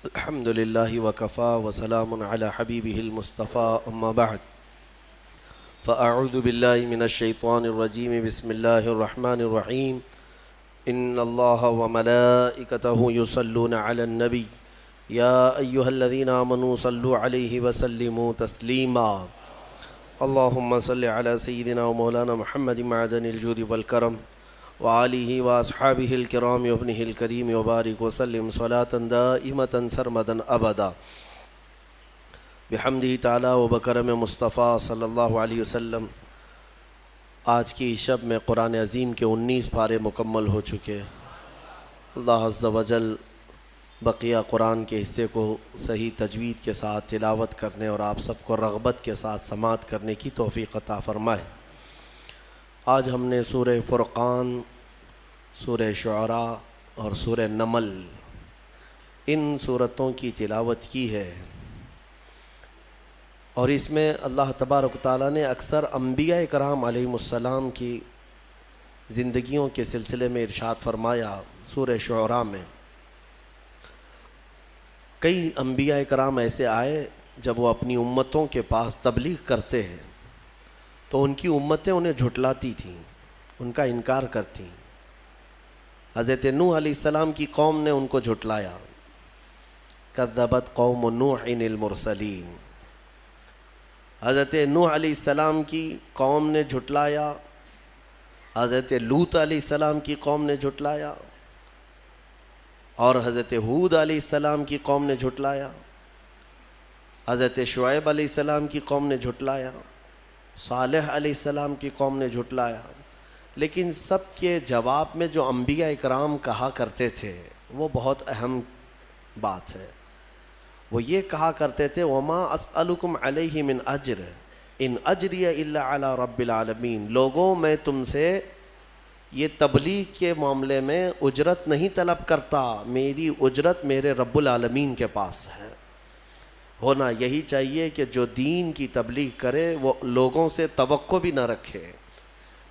الحمد لله وكفى وسلام على حبيبه المصطفى أما بعد فأعوذ بالله من الشيطان الرجيم بسم الله الرحمن الرحيم إن الله وملائكته يصلون على النبي يا أيها الذين آمنوا صلوا عليه وسلموا تسليما اللهم صل على سيدنا ومولانا محمد معدن الجود والكرم وآلہ وأصحابہ الکرام وابنہ الکریم وبارک وسلم صلاة دائمة سرمدا ابدا بحمدہ تعالی و بکرم مصطفیٰ صلی اللہ علیہ وسلم۔ آج کی شب میں قرآن عظیم کے 19 پارے مکمل ہو چکے۔ اللہ عز و جل بقیہ قرآن کے حصے کو صحیح تجوید کے ساتھ تلاوت کرنے اور آپ سب کو رغبت کے ساتھ سماعت کرنے کی توفیق عطا فرمائے۔ آج ہم نے سورہ فرقان، سورہ شعراء اور سورہ نمل ان صورتوں کی تلاوت کی ہے، اور اس میں اللہ تبارک و تعالیٰ نے اکثر انبیاء کرام علیہم السلام کی زندگیوں کے سلسلے میں ارشاد فرمایا۔ سورہ شعراء میں کئی انبیاء کرام ایسے آئے جب وہ اپنی امتوں کے پاس تبلیغ کرتے ہیں تو ان کی امتیں انہیں جھٹلاتی تھیں، ان کا انکار کرتیں۔ حضرت نوح علیہ السلام کی قوم نے ان کو جھٹلایا، کذبت قوم نوح المرسلین۔ حضرت نوح علیہ السلام کی قوم نے جھٹلایا، حضرت لوط علیہ السلام کی قوم نے جھٹلایا، اور حضرت ہود علیہ السلام کی قوم نے جھٹلایا، حضرت شعیب علیہ السلام کی قوم نے جھٹلایا، صالح علیہ السلام کی قوم نے جھٹلایا۔ لیکن سب کے جواب میں جو انبیاء اکرام کہا کرتے تھے وہ بہت اہم بات ہے۔ وہ یہ کہا کرتے تھے وَمَا أَسْأَلُكُمْ عَلَيْهِ مِنْ أَجْرٍ إِنْ أَجْرِيَ إِلَّا عَلَىٰ رَبِّ الْعَالَمِينَ۔ لوگوں، میں تم سے یہ تبلیغ کے معاملے میں اجرت نہیں طلب کرتا، میری اجرت میرے رب العالمین کے پاس ہے۔ ہونا یہی چاہیے کہ جو دین کی تبلیغ کرے وہ لوگوں سے توقع بھی نہ رکھے،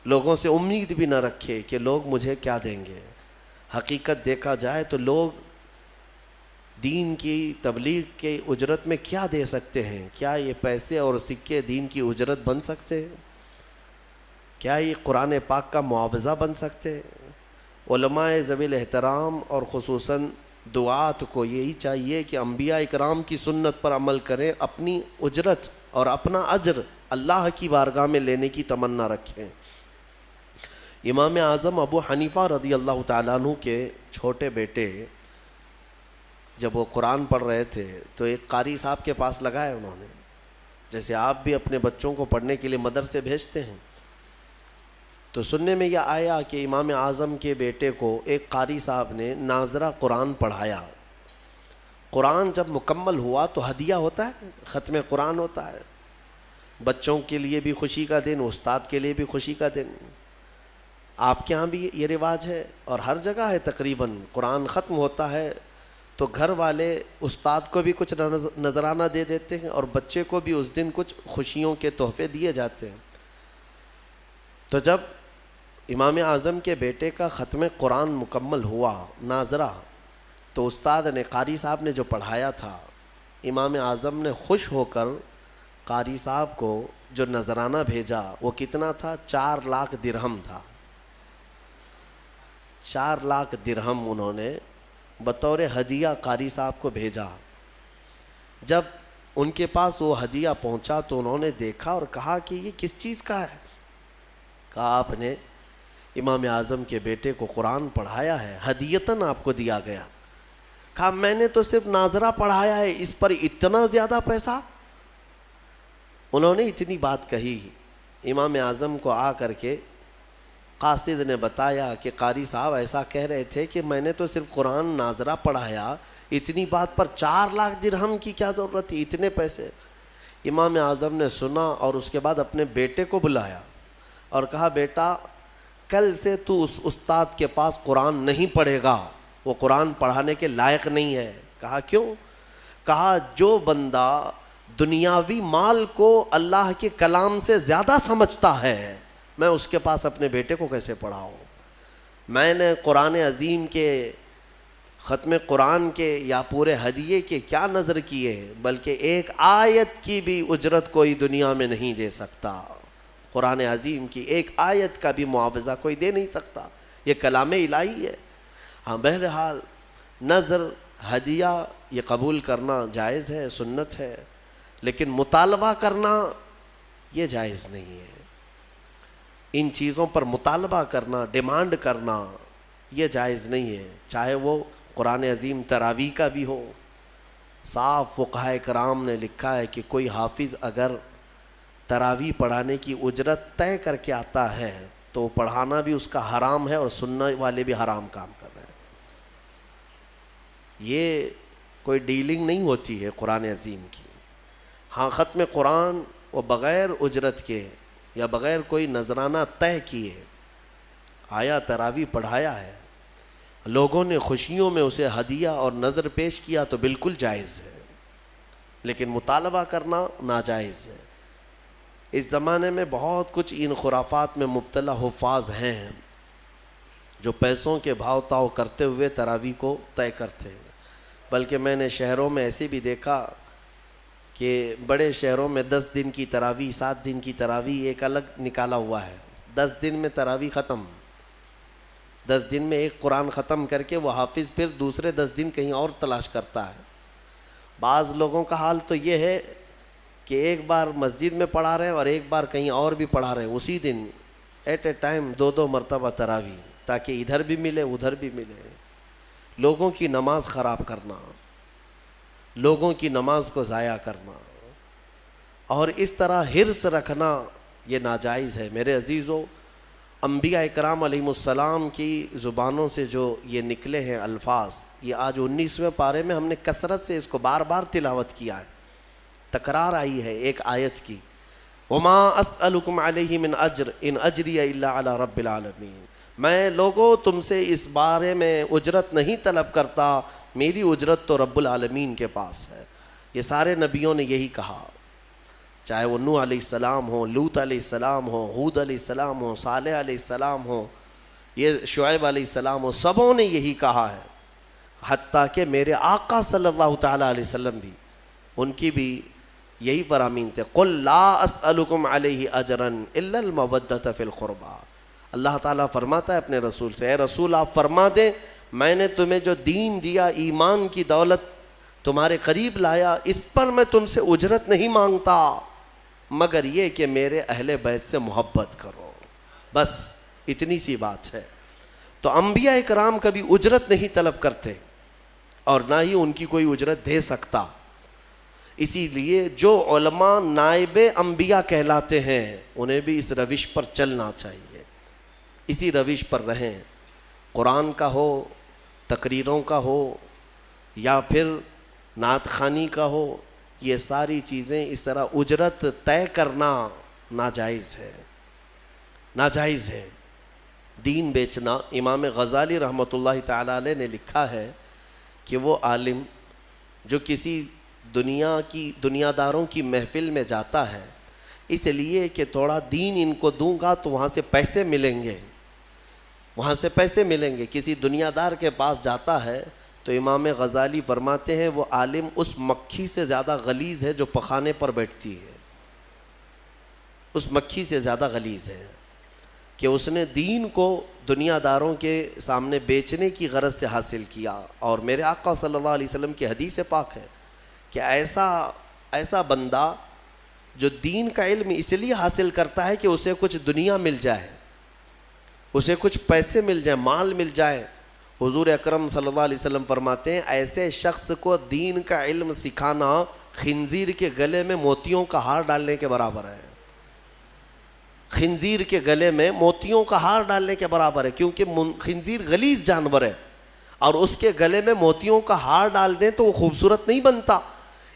لوگوں سے امید بھی نہ رکھے کہ لوگ مجھے کیا دیں گے۔ حقیقت دیکھا جائے تو لوگ دین کی تبلیغ کے اجرت میں کیا دے سکتے ہیں؟ کیا یہ پیسے اور سکے دین کی اجرت بن سکتے ہیں؟ کیا یہ قرآن پاک کا معاوضہ بن سکتے ہیں؟ علماء ذوی الاحترام اور خصوصاً دعات کو یہی چاہیے کہ انبیاء اکرام کی سنت پر عمل کریں، اپنی اجرت اور اپنا اجر اللہ کی بارگاہ میں لینے کی تمنا رکھیں۔ امام اعظم ابو حنیفہ رضی اللہ تعالیٰ عنہ کے چھوٹے بیٹے جب وہ قرآن پڑھ رہے تھے تو ایک قاری صاحب کے پاس لگایا انہوں نے، جیسے آپ بھی اپنے بچوں کو پڑھنے کے لیے مدرسے بھیجتے ہیں۔ تو سننے میں یہ آیا کہ امام اعظم کے بیٹے کو ایک قاری صاحب نے ناظرہ قرآن پڑھایا۔ قرآن جب مکمل ہوا تو ہدیہ ہوتا ہے، ختم قرآن ہوتا ہے، بچوں کے لیے بھی خوشی کا دن، استاد کے لیے بھی خوشی کا دن۔ آپ کے ہاں بھی یہ رواج ہے اور ہر جگہ ہے تقریباً۔ قرآن ختم ہوتا ہے تو گھر والے استاد کو بھی کچھ نذرانہ دے دیتے ہیں اور بچے کو بھی اس دن کچھ خوشیوں کے تحفے دیے جاتے ہیں۔ تو جب امام اعظم کے بیٹے کا ختم قرآن مکمل ہوا ناظرہ، تو استاد نے، قاری صاحب نے جو پڑھایا تھا، امام اعظم نے خوش ہو کر قاری صاحب کو جو نذرانہ بھیجا وہ کتنا تھا؟ 4 لاکھ درہم تھا۔ 4 لاکھ درہم انہوں نے بطور ہدیہ قاری صاحب کو بھیجا۔ جب ان کے پاس وہ ہدیہ پہنچا تو انہوں نے دیکھا اور کہا کہ یہ کس چیز کا ہے؟ کہا آپ نے امام اعظم کے بیٹے کو قرآن پڑھایا ہے، ہدیتاً آپ کو دیا گیا۔ کہا میں نے تو صرف ناظرہ پڑھایا ہے، اس پر اتنا زیادہ پیسہ؟ انہوں نے اتنی بات کہی، امام اعظم کو آ کر کے قاصد نے بتایا کہ قاری صاحب ایسا کہہ رہے تھے کہ میں نے تو صرف قرآن ناظرہ پڑھایا، اتنی بات پر 4 لاکھ درہم کی کیا ضرورت تھی، اتنے پیسے؟ امام اعظم نے سنا اور اس کے بعد اپنے بیٹے کو بلایا اور کہا بیٹا کل سے تو اس استاد کے پاس قرآن نہیں پڑھے گا، وہ قرآن پڑھانے کے لائق نہیں ہے۔ کہا کیوں؟ کہا جو بندہ دنیاوی مال کو اللہ کے کلام سے زیادہ سمجھتا ہے، میں اس کے پاس اپنے بیٹے کو کیسے پڑھاؤں؟ میں نے قرآن عظیم کے ختم قرآن کے یا پورے ہدیے کے کیا نظر کیے، بلکہ ایک آیت کی بھی اجرت کوئی دنیا میں نہیں دے سکتا. قرآن عظیم کی ایک آیت کا بھی معاوضہ کوئی دے نہیں سکتا، یہ کلام الہی ہے. ہاں بہرحال نظر ہدیہ یہ قبول کرنا جائز ہے، سنت ہے، لیکن مطالبہ کرنا یہ جائز نہیں ہے. ان چیزوں پر مطالبہ کرنا، ڈیمانڈ کرنا یہ جائز نہیں ہے، چاہے وہ قرآن عظیم تراویح کا بھی ہو. صاف فقہائے کرام نے لکھا ہے کہ کوئی حافظ اگر تراویح پڑھانے کی اجرت طے کر کے آتا ہے تو پڑھانا بھی اس کا حرام ہے اور سننے والے بھی حرام کام کر رہے ہیں. یہ کوئی ڈیلنگ نہیں ہوتی ہے قرآن عظیم کی. ہاں ختم قرآن وہ بغیر اجرت کے یا بغیر کوئی نذرانہ طے کیے آیا، تراویح پڑھایا ہے، لوگوں نے خوشیوں میں اسے ہدیہ اور نذر پیش کیا تو بالکل جائز ہے، لیکن مطالبہ کرنا ناجائز ہے. اس زمانے میں بہت کچھ ان خرافات میں مبتلا حفاظ ہیں جو پیسوں کے بھاؤ تاؤ کرتے ہوئے تراویح کو طے کرتے ہیں. بلکہ میں نے شہروں میں ایسے بھی دیکھا کہ بڑے شہروں میں 10 دن کی تراویح، 7 دن کی تراویح ایک الگ نکالا ہوا ہے. 10 دن میں تراویح ختم، 10 دن میں ایک قرآن ختم کر کے وہ حافظ پھر دوسرے 10 دن کہیں اور تلاش کرتا ہے. بعض لوگوں کا حال تو یہ ہے کہ ایک بار مسجد میں پڑھا رہے ہیں اور ایک بار کہیں اور بھی پڑھا رہے ہیں اسی دن ایٹ اے ٹائم 2 مرتبہ تراویح، تاکہ ادھر بھی ملے ادھر بھی ملے. لوگوں کی نماز خراب کرنا، لوگوں کی نماز کو ضائع کرنا اور اس طرح حرص رکھنا یہ ناجائز ہے. میرے عزیزو، انبیاء اکرام علیہم السلام کی زبانوں سے جو یہ نکلے ہیں الفاظ، یہ آج 19ویں پارے میں ہم نے کثرت سے اس کو بار بار تلاوت کیا ہے. تکرار آئی ہے ایک آیت کی، وما اسألکم علیہ من اجر ان اجری الا علی رب العالمین. میں لوگوں تم سے اس بارے میں اجرت نہیں طلب کرتا، میری اجرت تو رب العالمین کے پاس ہے. یہ سارے نبیوں نے یہی کہا، چاہے وہ نوح علیہ السلام ہو، لوط علیہ السلام ہو، ہود علیہ السلام ہو، صالح علیہ السلام ہو، یہ شعیب علیہ السلام ہو، سبوں نے یہی کہا ہے. حتیٰ کہ میرے آقا صلی اللہ تعالیٰ علیہ وسلم بھی، ان کی بھی یہی فرامین تھے، قل لا اسألکم علیہ اجرا الا المودۃ فی القربى. اللہ تعالیٰ فرماتا ہے اپنے رسول سے، اے رسول آپ فرما دیں میں نے تمہیں جو دین دیا، ایمان کی دولت تمہارے قریب لایا، اس پر میں تم سے اجرت نہیں مانگتا مگر یہ کہ میرے اہل بیت سے محبت کرو، بس اتنی سی بات ہے. تو انبیاء کرام کبھی اجرت نہیں طلب کرتے اور نہ ہی ان کی کوئی اجرت دے سکتا. اسی لیے جو علماء نائب انبیاء کہلاتے ہیں انہیں بھی اس روش پر چلنا چاہیے، اسی روش پر رہیں. قرآن کا ہو، تقریروں کا ہو یا پھر نعت خوانی کا ہو، یہ ساری چیزیں اس طرح اجرت طے کرنا ناجائز ہے، ناجائز ہے. دین بیچنا، امام غزالی رحمۃ اللہ تعالی علیہ نے لکھا ہے کہ وہ عالم جو کسی دنیا داروں کی محفل میں جاتا ہے اس لیے کہ تھوڑا دین ان کو دوں گا تو وہاں سے پیسے ملیں گے، وہاں سے پیسے ملیں گے، کسی دنیا دار کے پاس جاتا ہے تو امام غزالی فرماتے ہیں وہ عالم اس مکھی سے زیادہ غلیظ ہے جو پخانے پر بیٹھتی ہے، اس مکھی سے زیادہ غلیظ ہے کہ اس نے دین کو دنیا داروں کے سامنے بیچنے کی غرض سے حاصل کیا. اور میرے آقا صلی اللہ علیہ وسلم کی حدیث پاک ہے کہ ایسا بندہ جو دین کا علم اس لیے حاصل کرتا ہے کہ اسے کچھ دنیا مل جائے، اسے کچھ پیسے مل جائیں، مال مل جائے. حضور اکرم صلی اللہ علیہ وسلم فرماتے ہیں ایسے شخص کو دین کا علم سکھانا خنزیر کے گلے میں موتیوں کا ہار ڈالنے کے برابر ہے. خنزیر کے گلے میں موتیوں کا ہار ڈالنے کے برابر ہے، کیونکہ خنزیر غلیظ جانور ہے اور اس کے گلے میں موتیوں کا ہار ڈال دیں تو وہ خوبصورت نہیں بنتا.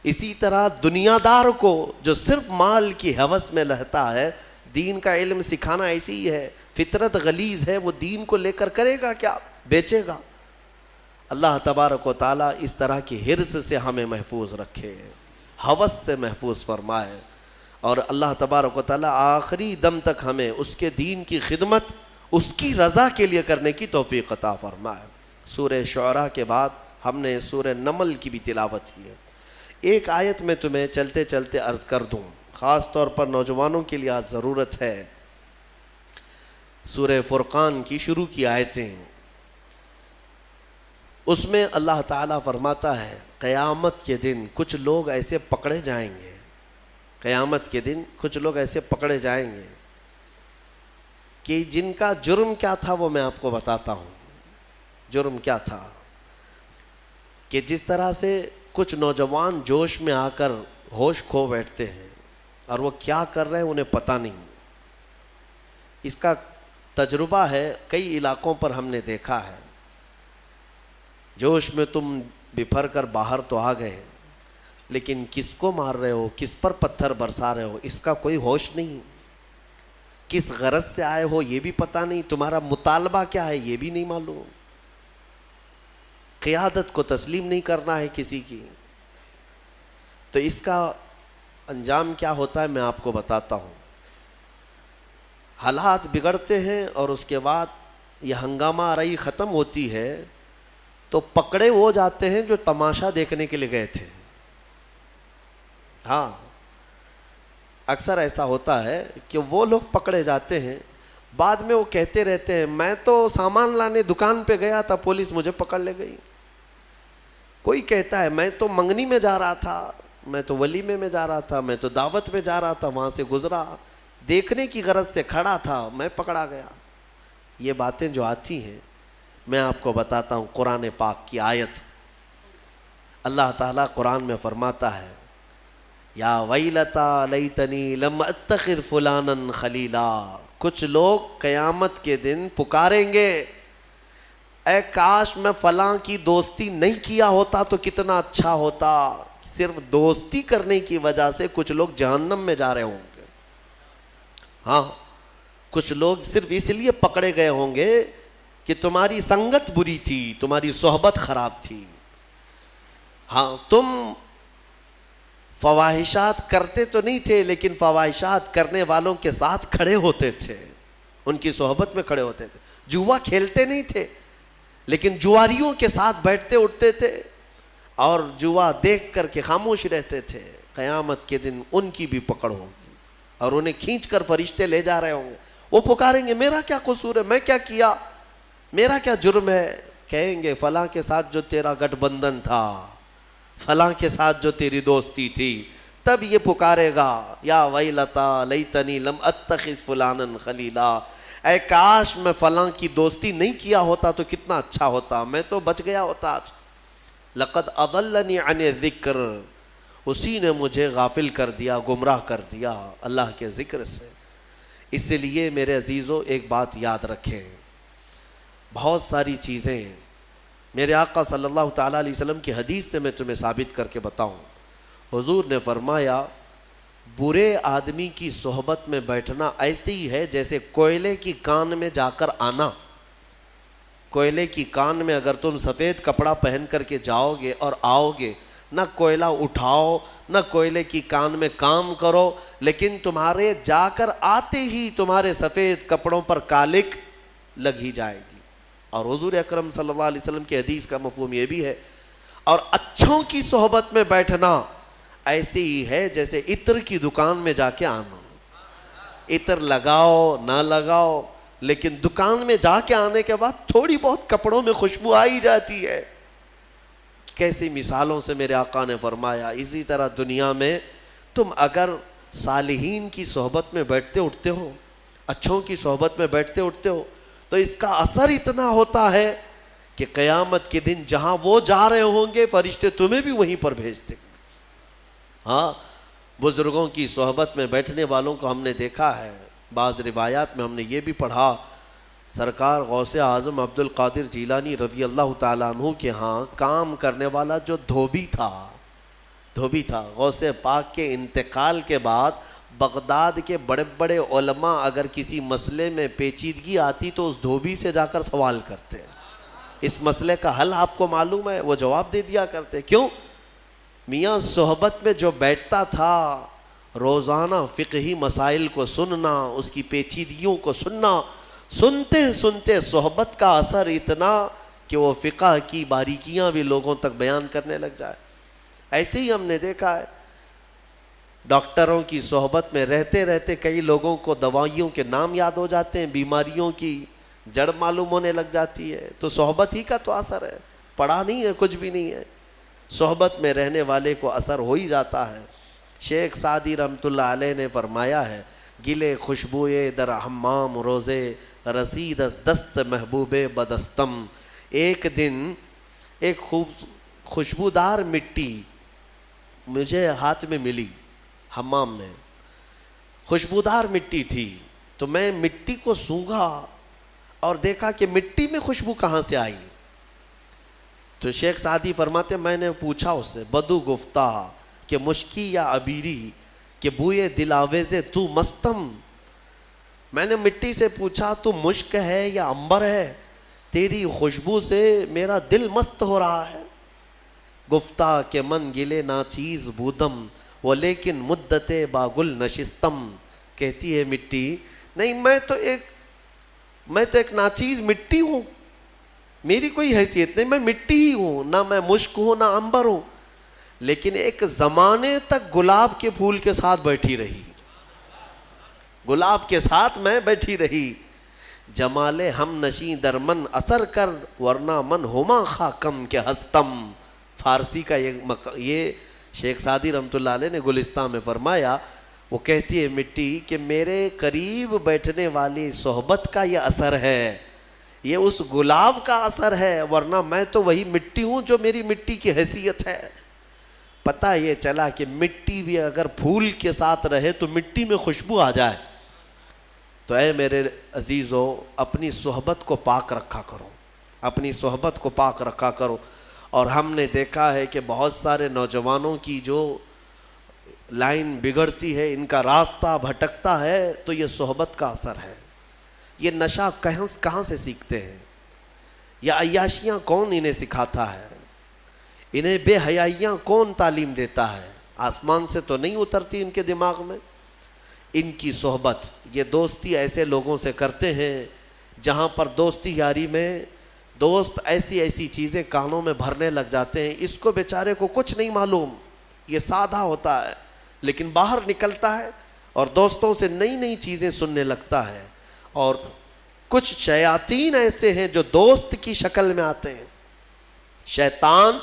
اسی طرح دنیا دار کو جو صرف مال کی ہوس میں رہتا ہے، دین کا علم سکھانا ایسی ہی ہے. فطرت غلیظ ہے، وہ دین کو لے کر کرے گا کیا؟ بیچے گا. اللہ تبارک و تعالیٰ اس طرح کی حرص سے ہمیں محفوظ رکھے، ہوس سے محفوظ فرمائے، اور اللہ تبارک و تعالیٰ آخری دم تک ہمیں اس کے دین کی خدمت اس کی رضا کے لیے کرنے کی توفیق عطا فرمائے. سورہ شعراء کے بعد ہم نے سورہ نمل کی بھی تلاوت کی ہے. ایک آیت میں تمہیں چلتے چلتے عرض کر دوں، خاص طور پر نوجوانوں کے لیے آج ضرورت ہے. سورہ فرقان کی شروع کی آیتیں، اس میں اللہ تعالیٰ فرماتا ہے قیامت کے دن کچھ لوگ ایسے پکڑے جائیں گے، قیامت کے دن کچھ لوگ ایسے پکڑے جائیں گے کہ جن کا جرم کیا تھا وہ میں آپ کو بتاتا ہوں. جرم کیا تھا کہ جس طرح سے کچھ نوجوان جوش میں آ کر ہوش کھو بیٹھتے ہیں اور وہ کیا کر رہے ہیں انہیں پتہ نہیں. اس کا تجربہ ہے، کئی علاقوں پر ہم نے دیکھا ہے. جوش میں تم بپھر کر باہر تو آ گئے، لیکن کس کو مار رہے ہو، کس پر پتھر برسا رہے ہو، اس کا کوئی ہوش نہیں. کس غرض سے آئے ہو یہ بھی پتہ نہیں، تمہارا مطالبہ کیا ہے یہ بھی نہیں معلوم. قیادت کو تسلیم نہیں کرنا ہے کسی کی. تو اس کا انجام کیا ہوتا ہے میں آپ کو بتاتا ہوں. حالات بگڑتے ہیں اور اس کے بعد یہ ہنگامہ آرائی ختم ہوتی ہے تو پکڑے وہ جاتے ہیں جو تماشا دیکھنے کے لیے گئے تھے. ہاں، اکثر ایسا ہوتا ہے کہ وہ لوگ پکڑے جاتے ہیں، بعد میں وہ کہتے رہتے ہیں میں تو سامان لانے دکان پہ گیا تھا، پولیس مجھے پکڑ لے گئی. کوئی کہتا ہے میں تو منگنی میں جا رہا تھا، میں تو ولیمے میں جا رہا تھا، میں تو دعوت میں جا رہا تھا، وہاں سے گزرا، دیکھنے کی غرض سے کھڑا تھا، میں پکڑا گیا. یہ باتیں جو آتی ہیں میں آپ کو بتاتا ہوں قرآن پاک کی آیت. اللہ تعالیٰ قرآن میں فرماتا ہے یا ویلتا لیتنی لم اتخذ فلانا خلیلا. کچھ لوگ قیامت کے دن پکاریں گے اے کاش میں فلاں کی دوستی نہیں کیا ہوتا تو کتنا اچھا ہوتا. صرف دوستی کرنے کی وجہ سے کچھ لوگ جہنم میں جا رہے ہوں گے. ہاں، کچھ لوگ صرف اس لیے پکڑے گئے ہوں گے کہ تمہاری سنگت بری تھی، تمہاری صحبت خراب تھی. ہاں، تم فواہشات کرتے تو نہیں تھے لیکن فواہشات کرنے والوں کے ساتھ کھڑے ہوتے تھے، ان کی صحبت میں کھڑے ہوتے تھے. جوا کھیلتے نہیں تھے لیکن جواریوں کے ساتھ بیٹھتے اٹھتے تھے اور جوا دیکھ کر کے خاموش رہتے تھے. قیامت کے دن ان کی بھی پکڑ ہوگی اور انہیں کھینچ کر فرشتے لے جا رہے ہوں گے. وہ پکاریں گے میرا کیا قصور ہے، میں کیا کیا، میرا کیا جرم ہے. کہیں گے فلاں کے ساتھ جو تیرا گٹھ بندھن تھا، فلاں کے ساتھ جو تیری دوستی تھی. تب یہ پکارے گا یا ویلتا لیتنی لم اتخذ فلانا خلیلا. اے کاش میں فلاں کی دوستی نہیں کیا ہوتا تو کتنا اچھا ہوتا، میں تو بچ گیا ہوتا آج. لقد اضلنی عن الذکر، اسی نے مجھے غافل کر دیا، گمراہ کر دیا اللہ کے ذکر سے. اس لیے میرے عزیزو ایک بات یاد رکھیں، بہت ساری چیزیں میرے آقا صلی اللہ تعالیٰ علیہ وسلم کی حدیث سے میں تمہیں ثابت کر کے بتاؤں. حضور نے فرمایا برے آدمی کی صحبت میں بیٹھنا ایسے ہی ہے جیسے کوئلے کی کان میں جا کر آنا. کوئلے کی کان میں اگر تم سفید کپڑا پہن کر کے جاؤ گے اور آؤ گے، نہ کوئلہ اٹھاؤ نہ کوئلے کی کان میں کام کرو، لیکن تمہارے جا کر آتے ہی تمہارے سفید کپڑوں پر کالک لگ ہی جائے گی. اور حضور اکرم صلی اللہ علیہ وسلم کی حدیث کا مفہوم یہ بھی ہے. اور اچھوں کی صحبت میں بیٹھنا ایسے ہی ہے جیسے عطر کی دکان میں جا کے آنا. عطر لگاؤ نہ لگاؤ لیکن دکان میں جا کے آنے کے بعد تھوڑی بہت کپڑوں میں خوشبو آئی جاتی ہے. کیسی مثالوں سے میرے آقا نے فرمایا. اسی طرح دنیا میں تم اگر صالحین کی صحبت میں بیٹھتے اٹھتے ہو، اچھوں کی صحبت میں بیٹھتے اٹھتے ہو، تو اس کا اثر اتنا ہوتا ہے کہ قیامت کے دن جہاں وہ جا رہے ہوں گے فرشتے تمہیں بھی وہیں پر بھیج دیں گے. ہاں، بزرگوں کی صحبت میں بیٹھنے والوں کو ہم نے دیکھا ہے. بعض روایات میں ہم نے یہ بھی پڑھا سرکار غوث اعظم عبد القادر جیلانی رضی اللہ تعالیٰ عنہ کے ہاں کام کرنے والا جو دھوبی تھا غوث پاک کے انتقال کے بعد بغداد کے بڑے بڑے علماء اگر کسی مسئلے میں پیچیدگی آتی تو اس دھوبی سے جا کر سوال کرتے، اس مسئلے کا حل آپ کو معلوم ہے؟ وہ جواب دے دیا کرتے. کیوں؟ میاں صحبت میں جو بیٹھتا تھا روزانہ فقہی مسائل کو سننا، اس کی پیچیدگیوں کو سننا، سنتے سنتے صحبت کا اثر اتنا کہ کہ وہ فقہ کی باریکیاں بھی لوگوں تک بیان کرنے لگ جائے۔ ایسے ہی ہم نے دیکھا ہے ڈاکٹروں کی صحبت میں رہتے رہتے کئی لوگوں کو دوائیوں کے نام یاد ہو جاتے ہیں، بیماریوں کی جڑ معلوم ہونے لگ جاتی ہے۔ تو صحبت ہی کا تو اثر ہے، پڑھا نہیں ہے، کچھ بھی نہیں ہے، صحبت میں رہنے والے کو اثر ہو ہی جاتا ہے۔ شیخ سعدی رحمۃ اللہ علیہ نے فرمایا ہے، گلے خوشبوئے در حمام روزے رسید از دست محبوب بدستم۔ ایک دن ایک خوشبودار مٹی مجھے ہاتھ میں ملی، حمام میں خوشبودار مٹی تھی، تو میں مٹی کو سونگھا اور دیکھا کہ مٹی میں خوشبو کہاں سے آئی۔ تو شیخ سعدی فرماتے میں نے پوچھا اس سے، بدو گفتہ کہ مشکی یا عبیری کہ بوئے دل آویزے تو مستم۔ میں نے مٹی سے پوچھا تو مشک ہے یا عنبر ہے، تیری خوشبو سے میرا دل مست ہو رہا ہے۔ گفتہ کہ من گلے ناچیز بودم وہ لیکن مدت باگل نشستم۔ کہتی ہے مٹی، نہیں میں تو ایک ناچیز مٹی ہوں، میری کوئی حیثیت نہیں، میں مٹی ہی ہوں، نہ میں مشک ہوں نہ عنبر ہوں، لیکن ایک زمانے تک گلاب کے پھول کے ساتھ بیٹھی رہی، گلاب کے ساتھ میں بیٹھی رہی۔ جمال ہم نشیں در من اثر کر ورنہ من ہما خاکم کے ہستم۔ فارسی کا یہ شیخ سعدی رحمۃ اللہ علیہ نے گلستان میں فرمایا، وہ کہتی ہے مٹی کہ میرے قریب بیٹھنے والی صحبت کا یہ اثر ہے، یہ اس گلاب کا اثر ہے، ورنہ میں تو وہی مٹی ہوں جو میری مٹی کی حیثیت ہے۔ پتہ یہ چلا کہ مٹی بھی اگر پھول کے ساتھ رہے تو مٹی میں خوشبو آ جائے۔ تو اے میرے عزیزو، اپنی صحبت کو پاک رکھا کرو، اپنی صحبت کو پاک رکھا کرو۔ اور ہم نے دیکھا ہے کہ بہت سارے نوجوانوں کی جو لائن بگڑتی ہے، ان کا راستہ بھٹکتا ہے، تو یہ صحبت کا اثر ہے۔ یہ نشہ کہاں سے سیکھتے ہیں؟ یہ عیاشیاں کون انہیں سکھاتا ہے؟ انہیں بے حیائیاں کون تعلیم دیتا ہے؟ آسمان سے تو نہیں اترتی ان کے دماغ میں۔ ان کی صحبت، یہ دوستی ایسے لوگوں سے کرتے ہیں جہاں پر دوستی یاری میں دوست ایسی چیزیں کانوں میں بھرنے لگ جاتے ہیں، اس کو بیچارے کو کچھ نہیں معلوم، یہ سادہ ہوتا ہے، لیکن باہر نکلتا ہے اور دوستوں سے نئی چیزیں سننے لگتا ہے۔ اور کچھ شیاطین ایسے ہیں جو دوست کی شکل میں آتے ہیں، شیطان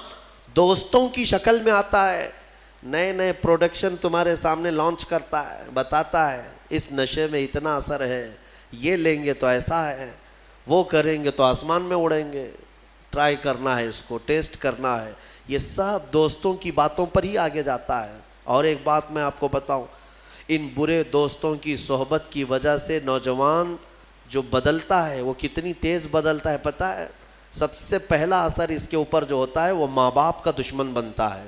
دوستوں کی شکل میں آتا ہے، نئے پروڈکشن تمہارے سامنے لانچ کرتا ہے، بتاتا ہے اس نشے میں اتنا اثر ہے، یہ لیں گے تو ایسا ہے، وہ کریں گے تو آسمان میں اڑیں گے، ٹرائی کرنا ہے، اس کو ٹیسٹ کرنا ہے۔ یہ سب دوستوں کی باتوں پر ہی آگے جاتا ہے۔ اور ایک بات میں آپ کو بتاؤں، ان برے دوستوں کی صحبت کی وجہ سے نوجوان جو بدلتا ہے وہ کتنی تیز بدلتا ہے پتہ ہے؟ سب سے پہلا اثر اس کے اوپر جو ہوتا ہے وہ ماں باپ کا دشمن بنتا ہے،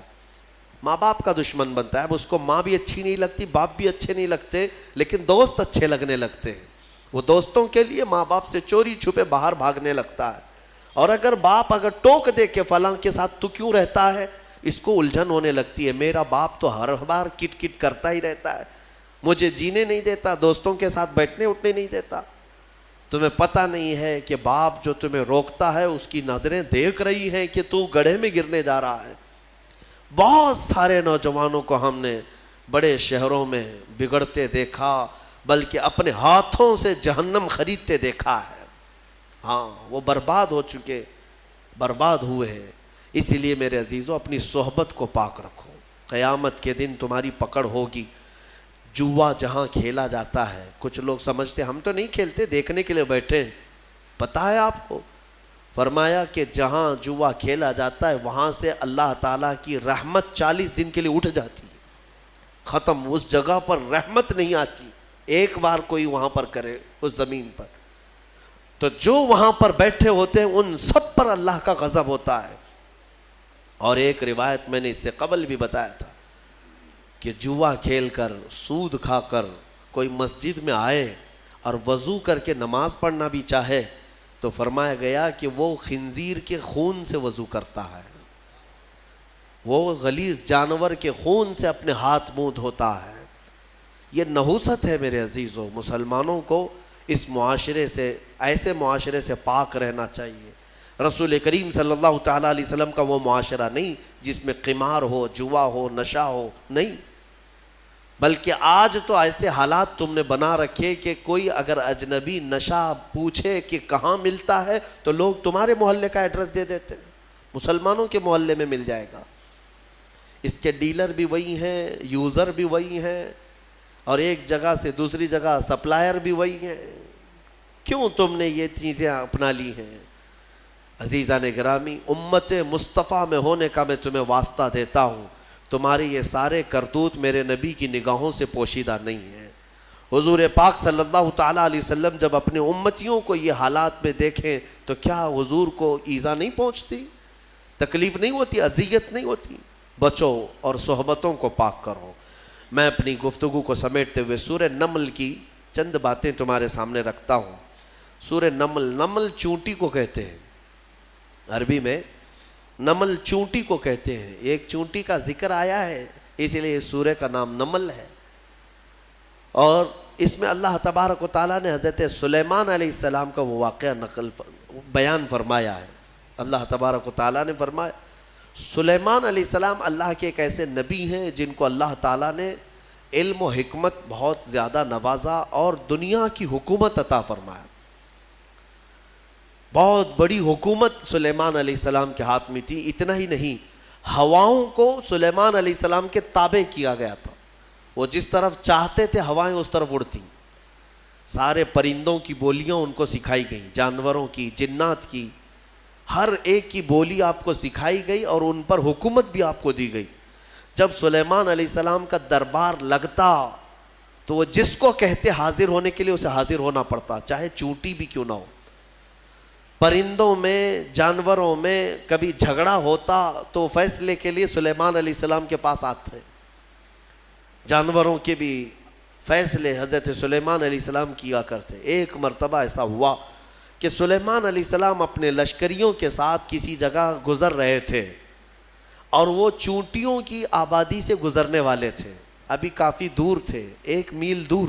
ماں باپ کا دشمن بنتا ہے۔ اب اس کو ماں بھی اچھی نہیں لگتی، باپ بھی اچھے نہیں لگتے، لیکن دوست اچھے لگنے لگتے ہیں۔ وہ دوستوں کے لیے ماں باپ سے چوری چھپے باہر بھاگنے لگتا ہے۔ اور اگر باپ ٹوک دے کہ فلاں کے ساتھ تو کیوں رہتا ہے، اس کو الجھن ہونے لگتی ہے، میرا باپ تو ہر بار کٹ کٹ کرتا ہی رہتا ہے، مجھے جینے نہیں دیتا، دوستوں کے ساتھ بیٹھنے اٹھنے نہیں دیتا۔ تمہیں پتہ نہیں ہے کہ باپ جو تمہیں روکتا ہے اس کی نظریں دیکھ رہی ہیں کہ تو گڑھے میں گرنے جا رہا ہے۔ بہت سارے نوجوانوں کو ہم نے بڑے شہروں میں بگڑتے دیکھا، بلکہ اپنے ہاتھوں سے جہنم خریدتے دیکھا ہے۔ ہاں، وہ برباد ہو چکے، برباد ہوئے ہیں۔ اسی لیے میرے عزیزوں، اپنی صحبت کو پاک رکھو، قیامت کے دن تمہاری پکڑ ہوگی۔ جوا جہاں کھیلا جاتا ہے، کچھ لوگ سمجھتے ہم تو نہیں کھیلتے، دیکھنے کے لیے بیٹھے ہیں، پتہ ہے آپ کو؟ فرمایا کہ جہاں جوا کھیلا جاتا ہے وہاں سے اللہ تعالیٰ کی رحمت 40 دن کے لیے اٹھ جاتی ہے، ختم، اس جگہ پر رحمت نہیں آتی۔ ایک بار کوئی وہاں پر کرے اس زمین پر، تو جو وہاں پر بیٹھے ہوتے ہیں ان سب پر اللہ کا غضب ہوتا ہے۔ اور ایک روایت میں نے اس سے قبل بھی بتایا تھا کہ جوا کھیل کر، سود کھا کر کوئی مسجد میں آئے اور وضو کر کے نماز پڑھنا بھی چاہے تو فرمایا گیا کہ وہ خنزیر کے خون سے وضو کرتا ہے، وہ غلیظ جانور کے خون سے اپنے ہاتھ منہ دھوتا ہے۔ یہ نحوست ہے میرے عزیزو۔ مسلمانوں کو اس معاشرے سے، ایسے معاشرے سے پاک رہنا چاہیے رسول کریم صلی اللہ تعالیٰ علیہ وسلم کا وہ معاشرہ نہیں جس میں قمار ہو، جوا ہو، نشہ ہو، نہیں، بلکہ آج تو ایسے حالات تم نے بنا رکھے کہ کوئی اگر اجنبی نشہ پوچھے کہ کہاں ملتا ہے تو لوگ تمہارے محلے کا ایڈریس دے دیتے ہیں، مسلمانوں کے محلے میں مل جائے گا۔ اس کے ڈیلر بھی وہی ہیں، یوزر بھی وہی ہیں، اور ایک جگہ سے دوسری جگہ سپلائر بھی وہی ہیں۔ کیوں تم نے یہ چیزیں اپنا لی ہیں؟ عزیزان گرامی، امت مصطفیٰ میں ہونے کا میں تمہیں واسطہ دیتا ہوں، تمہارے یہ سارے کرتوت میرے نبی کی نگاہوں سے پوشیدہ نہیں ہیں۔ حضور پاک صلی اللہ تعالیٰ علیہ وسلم جب اپنے امتیوں کو یہ حالات میں دیکھیں تو کیا حضور کو ایذا نہیں پہنچتی، تکلیف نہیں ہوتی، اذیت نہیں ہوتی؟ بچو اور صحبتوں کو پاک کرو۔ میں اپنی گفتگو کو سمیٹتے ہوئے سورہ نمل کی چند باتیں تمہارے سامنے رکھتا ہوں۔ سورہ نمل، نمل چونٹی کو کہتے ہیں، عربی میں نمل چونٹی کو کہتے ہیں، ایک چونٹی کا ذکر آیا ہے اسی لیے اس سورہ کا نام نمل ہے، اور اس میں اللہ تبارک و تعالیٰ نے حضرت سلیمان علیہ السلام کا وہ واقعہ بیان فرمایا ہے۔ اللہ تبارک و تعالیٰ نے فرمایا سلیمان علیہ السلام اللہ کے ایک ایسے نبی ہیں جن کو اللہ تعالیٰ نے علم و حکمت بہت زیادہ نوازا اور دنیا کی حکومت عطا فرمایا۔ بہت بڑی حکومت سلیمان علیہ السلام کے ہاتھ میں تھی، اتنا ہی نہیں، ہواؤں کو سلیمان علیہ السلام کے تابع کیا گیا تھا، وہ جس طرف چاہتے تھے ہوائیں اس طرف اڑتی، سارے پرندوں کی بولیاں ان کو سکھائی گئیں، جانوروں کی، جنات کی، ہر ایک کی بولی آپ کو سکھائی گئی اور ان پر حکومت بھی آپ کو دی گئی۔ جب سلیمان علیہ السلام کا دربار لگتا تو وہ جس کو کہتے حاضر ہونے کے لیے اسے حاضر ہونا پڑتا، چاہے چونٹی بھی کیوں نہ ہو۔ پرندوں میں، جانوروں میں کبھی جھگڑا ہوتا تو فیصلے کے لیے سلیمان علیہ السلام کے پاس آتے، جانوروں کے بھی فیصلے حضرت سلیمان علیہ السلام کیا کرتے۔ ایک مرتبہ ایسا ہوا کہ سلیمان علیہ السلام اپنے لشکریوں کے ساتھ کسی جگہ گزر رہے تھے اور وہ چونٹیوں کی آبادی سے گزرنے والے تھے، ابھی کافی دور تھے، 1 میل دور،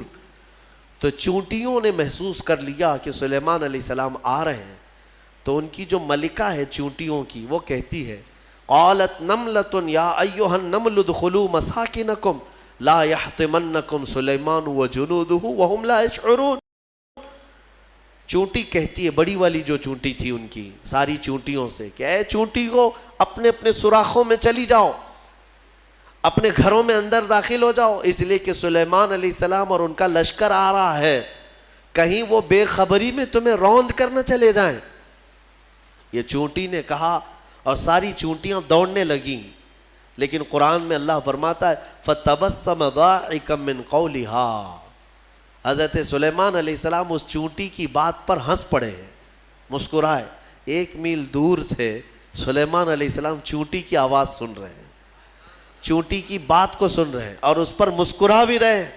تو چونٹیوں نے محسوس کر لیا کہ سلیمان علیہ السلام آ رہے ہیں، تو ان کی جو ملکہ ہے چونٹیوں کی وہ کہتی ہے قالت نملۃ یا ایھا النمل ادخلوا مساکنکم لا یحطمنکم سلیمان وجنودہ وہم لا یشعرون۔ چونٹی کہتی ہے، بڑی والی جو چونٹی تھی ان کی ساری چونٹیوں سے، کہ اے چونٹی کو اپنے اپنے سوراخوں میں چلی جاؤ، اپنے گھروں میں اندر داخل ہو جاؤ، اس لیے کہ سلیمان علیہ السلام اور ان کا لشکر آ رہا ہے، کہیں وہ بے خبری میں تمہیں روند کرنا چلے جائیں۔ یہ چونٹی نے کہا اور ساری چونٹیاں دوڑنے لگیں، لیکن قرآن میں اللہ فرماتا ہے فَتَبَسَّمَ ضَاحِكًا مِّن قَوْلِهَا، حضرت سلیمان علیہ السلام اس چونٹی کی بات پر ہنس پڑے، مسکرائے۔ 1 میل دور سے سلیمان علیہ السلام چونٹی کی آواز سن رہے ہیں، چونٹی کی بات کو سن رہے ہیں اور اس پر مسکرا بھی رہے ہیں۔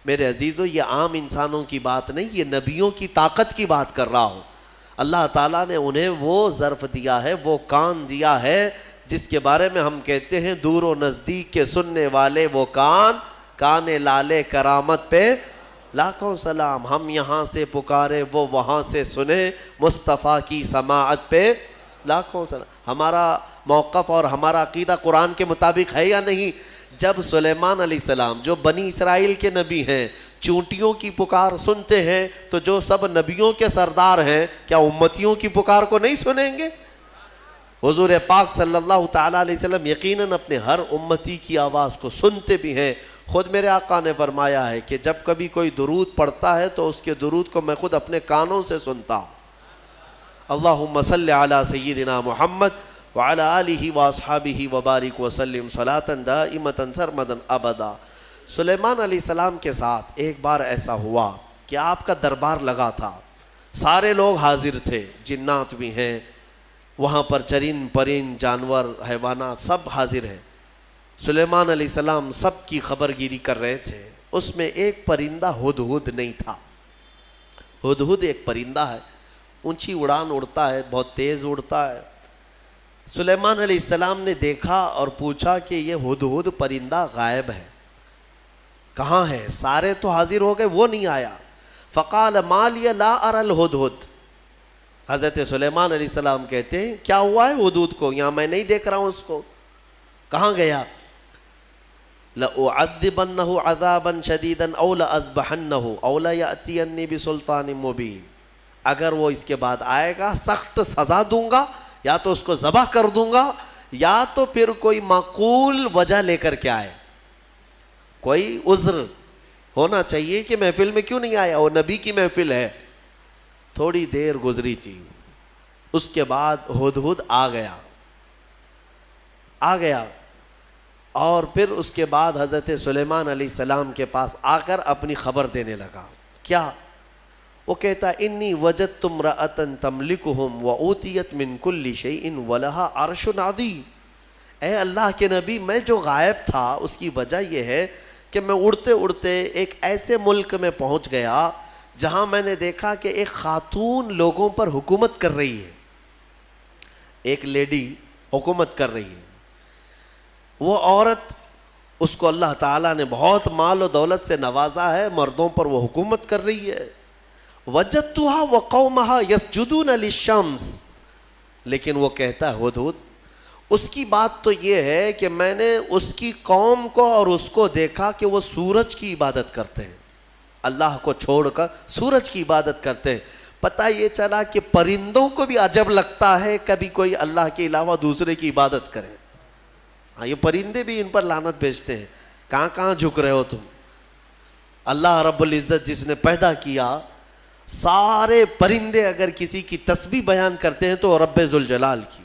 میرے عزیزو، یہ عام انسانوں کی بات نہیں، یہ نبیوں کی طاقت کی بات کر رہا ہوں۔ اللہ تعالیٰ نے انہیں وہ ظرف دیا ہے، وہ کان دیا ہے جس کے بارے میں ہم کہتے ہیں دور و نزدیک کے سننے والے وہ کان لالے کرامت پہ لاکھوں سلام، ہم یہاں سے پکارے وہ وہاں سے سنے، مصطفیٰ کی سماعت پہ لاکھوں سلام۔ ہمارا موقف اور ہمارا عقیدہ قرآن کے مطابق ہے یا نہیں؟ جب سلیمان علیہ السلام جو بنی اسرائیل کے نبی ہیں چونٹیوں کی پکار سنتے ہیں تو جو سب نبیوں کے سردار ہیں کیا امتیوں کی پکار کو نہیں سنیں گے؟ حضور پاک صلی اللہ تعالیٰ علیہ وسلم یقیناً اپنے ہر امتی کی آواز کو سنتے بھی ہیں۔ خود میرے آقا نے فرمایا ہے کہ جب کبھی کوئی درود پڑھتا ہے تو اس کے درود کو میں خود اپنے کانوں سے سنتا ہوں۔ اللہم صلی علی سیدنا محمد وعلی آلہ واصحابہ وبارک وسلم صلاۃ دائمۃ سرمدا ابدا۔ سلیمان علیہ السلام کے ساتھ ایک بار ایسا ہوا کہ آپ کا دربار لگا تھا، سارے لوگ حاضر تھے، جنات بھی ہیں وہاں پر، چرند پرند جانور حیوانات سب حاضر ہیں۔ سلیمان علیہ السلام سب کی خبر گیری کر رہے تھے، اس میں ایک پرندہ ہدہد نہیں تھا۔ ہدہد ایک پرندہ ہے، اونچی اڑان اڑتا ہے، بہت تیز اڑتا ہے۔ سلیمان علیہ السلام نے دیکھا اور پوچھا کہ یہ ہدہد پرندہ غائب ہے، کہاں ہے؟ سارے تو حاضر ہو گئے، وہ نہیں آیا۔ فقال ما لی لا اری الہدہد، حضرت سلیمان علیہ السلام کہتے ہیں کیا ہوا ہے ہدہد کو؟ یہاں میں نہیں دیکھ رہا ہوں اس کو، کہاں گیا؟ لَأُعَذِّبَنَّهُ عَذَابًا شَدِيدًا أَوْ لَأَذْبَحَنَّهُ أَوْ لَيَأْتِيَنِّي بِسُلْطَانٍ مُبِينٍ۔ اگر وہ اس کے بعد آئے گا سخت سزا دوں گا، یا تو اس کو ذبح کر دوں گا، یا تو پھر کوئی معقول وجہ لے کر کے آئے، کوئی عذر ہونا چاہیے کہ محفل میں کیوں نہیں آیا، وہ نبی کی محفل ہے۔ تھوڑی دیر گزری تھی، اس کے بعد ہدہد آ گیا اور پھر اس کے بعد حضرت سلیمان علیہ السلام کے پاس آ کر اپنی خبر دینے لگا۔ کیا؟ وہ کہتا انی وجدت امرأۃ تملکہم وأوتیت من کل شیء ولہا عرش عظیم۔ اے اللہ کے نبی، میں جو غائب تھا اس کی وجہ یہ ہے کہ میں اڑتے اڑتے ایک ایسے ملک میں پہنچ گیا جہاں میں نے دیکھا کہ ایک خاتون لوگوں پر حکومت کر رہی ہے، ایک لیڈی حکومت کر رہی ہے۔ وہ عورت، اس کو اللہ تعالیٰ نے بہت مال و دولت سے نوازا ہے، مردوں پر وہ حکومت کر رہی ہے۔ وجدتها وقومها يسجدون للشمس، لیکن وہ کہتا ہے ہدہد، اس کی بات تو یہ ہے کہ میں نے اس کی قوم کو اور اس کو دیکھا کہ وہ سورج کی عبادت کرتے ہیں، اللہ کو چھوڑ کر سورج کی عبادت کرتے ہیں۔ پتہ یہ چلا کہ پرندوں کو بھی عجب لگتا ہے کبھی کوئی اللہ کے علاوہ دوسرے کی عبادت کرے۔ ہاں، یہ پرندے بھی ان پر لعنت بھیجتے ہیں، کہاں کہاں جھک رہے ہو تم؟ اللہ رب العزت جس نے پیدا کیا، سارے پرندے اگر کسی کی تسبیح بیان کرتے ہیں تو رب ذوالجلال کی۔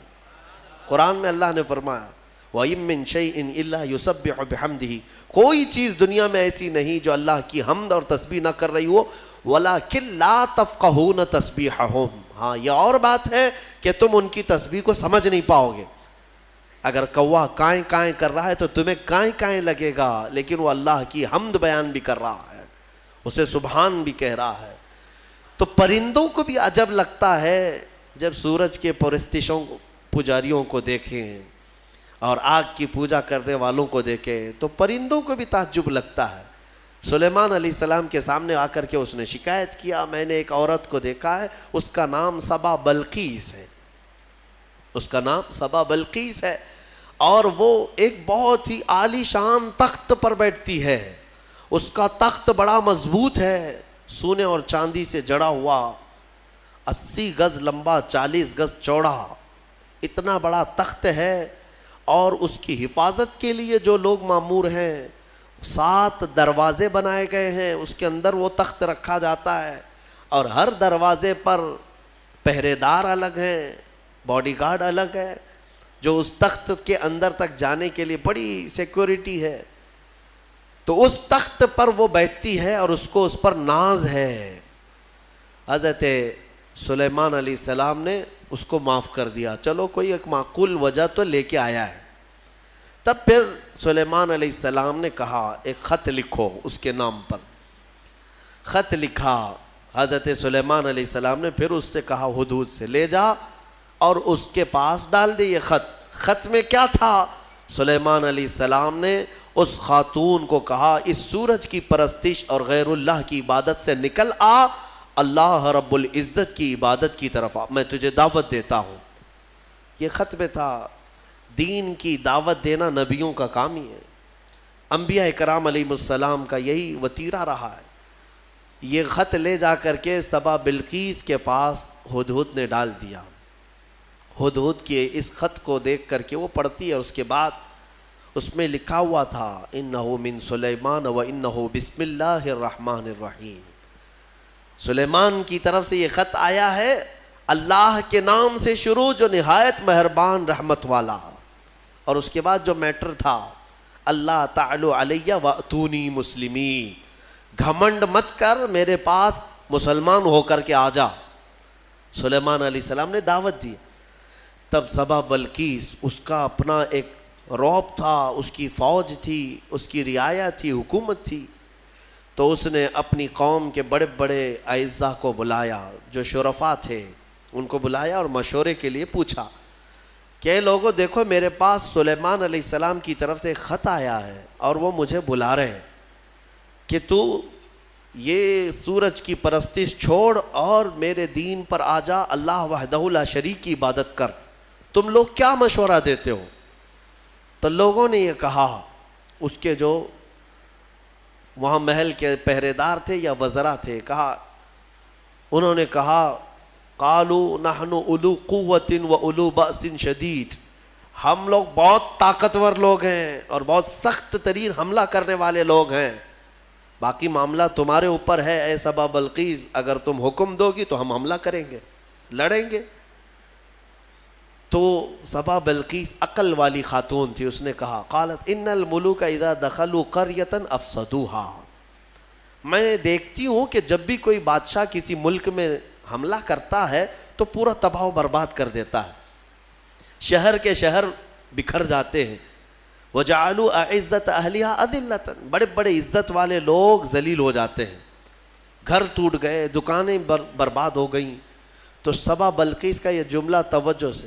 قرآن میں اللہ نے فرمایا وَإِن مِّن شَيْءٍ إِلَّا يُسَبِّحُ بِحَمْدِهِ، کوئی چیز دنیا میں ایسی نہیں جو اللہ کی حمد اور تسبیح نہ کر رہی ہو، وَلَكِن لَا تَفْقَهُونَ تَسْبِيحَهُمْ، ہاں یہ اور بات ہے کہ تم ان کی تسبیح کو سمجھ نہیں پاؤ گے۔ اگر کوا کائیں کائیں کر رہا ہے تو تمہیں کائیں کائیں لگے گا، لیکن وہ اللہ کی حمد بیان بھی کر رہا ہے، اسے سبحان بھی کہہ رہا ہے۔ تو پرندوں کو بھی عجب لگتا ہے جب سورج کے پرستشوں پجاریوں کو دیکھیں اور آگ کی پوجا کرنے والوں کو دیکھیں تو پرندوں کو بھی تعجب لگتا ہے۔ سلیمان علیہ السلام کے سامنے آ کر کے اس نے شکایت کیا، میں نے ایک عورت کو دیکھا ہے، اس کا نام سبا بلقیس ہے، اس کا نام سبا بلقیس ہے، اور وہ ایک بہت ہی عالی شان تخت پر بیٹھتی ہے، اس کا تخت بڑا مضبوط ہے، سونے اور چاندی سے جڑا ہوا، 80 گز لمبا 40 گز چوڑا، اتنا بڑا تخت ہے، اور اس کی حفاظت کے لیے جو لوگ مامور ہیں 7 دروازے بنائے گئے ہیں، اس کے اندر وہ تخت رکھا جاتا ہے، اور ہر دروازے پر پہرے دار الگ ہیں، باڈی گارڈ الگ ہے، جو اس تخت کے اندر تک جانے کے لیے بڑی سیکورٹی ہے۔ تو اس تخت پر وہ بیٹھتی ہے اور اس کو اس پر ناز ہے۔ حضرت سلیمان علیہ السلام نے اس کو معاف کر دیا، چلو کوئی ایک معقول وجہ تو لے کے آیا ہے۔ تب پھر سلیمان علیہ السلام نے کہا ایک خط لکھو اس کے نام پر۔ خط لکھا، حضرت سلیمان علیہ السلام نے پھر اس سے کہا ہدہد سے لے جا اور اس کے پاس ڈال دے یہ خط۔ خط میں کیا تھا؟ سلیمان علیہ السلام نے اس خاتون کو کہا اس سورج کی پرستش اور غیر اللہ کی عبادت سے نکل آ، اللہ رب العزت کی عبادت کی طرف آ، میں تجھے دعوت دیتا ہوں۔ یہ خط میں تھا۔ دین کی دعوت دینا نبیوں کا کام ہی ہے، انبیاء کرام علیہ السلام کا یہی وتیرہ رہا ہے۔ یہ خط لے جا کر کے سبا بلقیس کے پاس ہدہد نے ڈال دیا۔ ہدہد کے اس خط کو دیکھ کر کے وہ پڑھتی ہے، اس کے بعد اس میں لکھا ہوا تھا انہو من سلیمان و انہو بسم اللہ الرحمن الرحیم، سلیمان کی طرف سے یہ خط آیا ہے، اللہ کے نام سے شروع جو نہایت مہربان رحمت والا، اور اس کے بعد جو میٹر تھا اللہ تعالی علیہ واتونی مسلمین، گھمنڈ مت کر، میرے پاس مسلمان ہو کر کے آ جا۔ سلیمان علیہ السلام نے دعوت دی۔ تب سبا بلقیس، اس کا اپنا ایک رعب تھا، اس کی فوج تھی، اس کی رعایا تھی، حکومت تھی، تو اس نے اپنی قوم کے بڑے بڑے اعزاء کو بلایا، جو شرفاء تھے ان کو بلایا اور مشورے کے لیے پوچھا کہ لوگوں دیکھو میرے پاس سلیمان علیہ السلام کی طرف سے خط آیا ہے اور وہ مجھے بلا رہے ہیں کہ تو یہ سورج کی پرستش چھوڑ اور میرے دین پر آ جا، اللہ وحدہ لا شریک کی عبادت کر، تم لوگ کیا مشورہ دیتے ہو؟ تو لوگوں نے یہ کہا، اس کے جو وہاں محل کے پہرے دار تھے یا وزراء تھے، انہوں نے کہا قالوا نحن اولو قوت و اولو بأس شدید، ہم لوگ بہت طاقتور لوگ ہیں اور بہت سخت ترین حملہ کرنے والے لوگ ہیں، باقی معاملہ تمہارے اوپر ہے اے سبا بلقیس، اگر تم حکم دو گی تو ہم حملہ کریں گے، لڑیں گے۔ تو سبا بلقیس عقل والی خاتون تھی، اس نے کہا قالت ان الملوک اذا دخلوا قریۃ افسدوها، میں دیکھتی ہوں کہ جب بھی کوئی بادشاہ کسی ملک میں حملہ کرتا ہے تو پورا تباہ و برباد کر دیتا ہے، شہر کے شہر بکھر جاتے ہیں، وجعلوا اعزت اہلها اذلۃ، بڑے بڑے عزت والے لوگ ذلیل ہو جاتے ہیں، گھر ٹوٹ گئے، دکانیں برباد ہو گئیں۔ تو سبا بلقیس کا یہ جملہ توجہ سے،